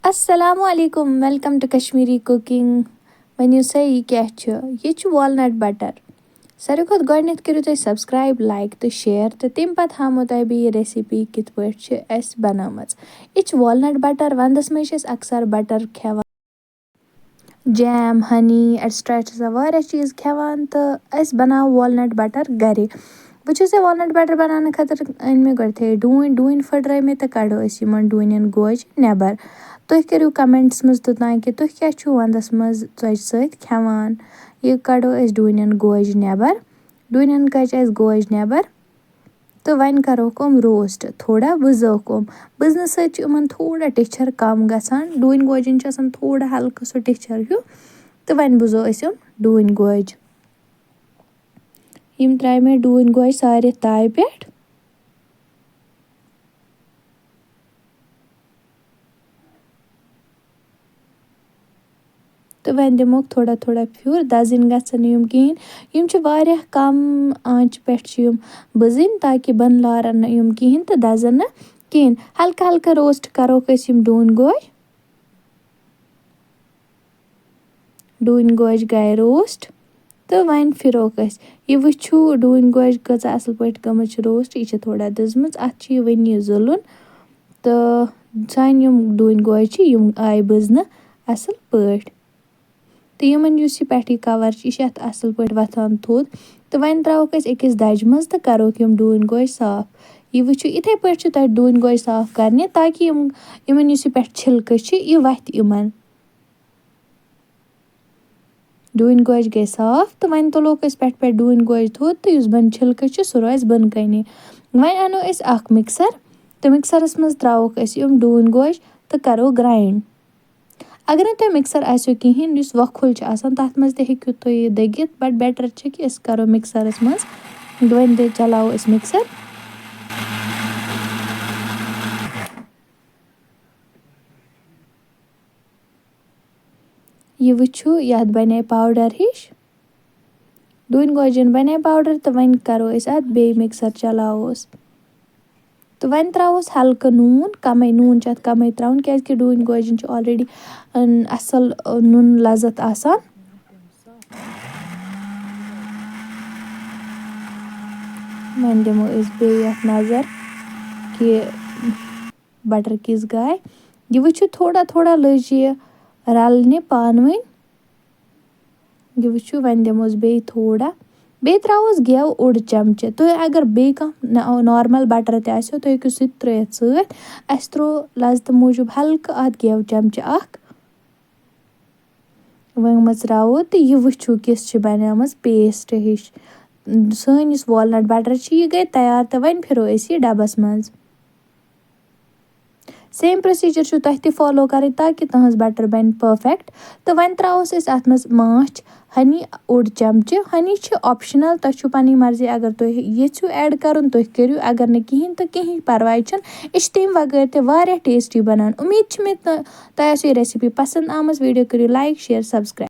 Assalamu alaikum, welcome to Kashmiri cooking. When you say ये छ walnut butter. सारे खुद गॉडनेट करो तो सब्सक्राइब लाइक तो शेयर तो तम पत हामो तह बह रेसिपी कित पे बनामच यह वॉलनट बटर वंदस मज अक्सर बटर खेवान जैम हनी एक्स्ट्रा चीज़ खेवान तो बनाव वॉलनट बटर घरे बह वॉलनट बटर बनाने खतर अन मे गोथे डून फटरे मे तो कड़ो डून गोज नेबर तुम करो कमेंट्स मज तुतान कि तुम क्या वंदस मज षोच सत खेवान यह कड़ो डून गोज नेबर डून कच गोज नेबर तो वन करो रोस्ट थोड़ा बुजोकम बुजन सत थोड़ा टेक्चर कम गसान डून गोजन थोड़ा हल्का सो टेक्चर हिू तो वन बुजो डून गोज यम त्राय मे डून गोज सारे ताय पे तो वन दिमोक थोड़ा थोड़ा फ्यूर दजन गसन यम कहें यम वारिया कम आंच पे बुजन ताकि बन लारन यम कहें तो दजन न कहें हल्का हल्का रोस्ट करो डून गोज गए रोस्ट तो वन फिरोक यह वो डून गोज कच असल पे गम रोस्ट यह थोड़ा दजम अत वन जुलन तो सान यम डून गोज आय बुजन असल पे तो यमन पे कवर यह असल पे वथान थोद तो वन त्रोक अकिस दज मज तो करोक यम डून गोज साफ यह वो इथे पे तह डून गोज साफ करने ताकि यमन पे छिलक यह वथ यमन डून गोज गए साफ तो वन तुलोक पे डून गोज थोद तो बन छिलक सह रोज बन कने वन अनो मिक्सर तो मिक्सरस मज त्रोक यम डून गोज तो करो ग्राइंड अगर नई तुम मिक्सर आसो कहें वोखुल तथ मज तु दगित बट बेटर कि करो मिक्सरस मज वन चलाओ मिक्सर यह वो यथ बने पाउडर हिश डून गोजन बने पाउडर तो वन करो अत बे मिक्सर चलाओस तो वन त्रोस हल्का नून कम नून कम त्रोन क्या डून गोजन ऑलरेडी असल नून लजत आसान वन दिमो बे नजर कि बटर किस गाय यह वो थोड़ा थोड़ा लज यह रलने पान वन यह वो वन दिमोस बे थोड़ा बे त्रोस गेव ओड चमचे तो अगर बे कह नॉर्मल बटर तसो तो हेकु सह त्रियत सत अस त्रो लजत मूजूब हल्का अत गेव चमचे वन मचरावो तो यह वो किस बनामज पेस्ट हिश सन वॉलनट बटर यह गई तैयार तो वन फिरो यह डबस मज सेम प्रोसीजर तह फॉलो कर ताकि तहज बटर बन परफेक्ट तो वन त्रोस अत मज माछ हनी ओड चमचे हनी ऑप्शनल तुम पनी मर्जी अगर तुम यू ऐड कर तुम करो अगर न कहें तो कहीं परवाह यह तम वगैर तह टेस्टी बनान उम्मीद मे तह आसो यह रेसिपी पसंद आमज वीडियो करो लाइक शेयर सब्सक्राइब।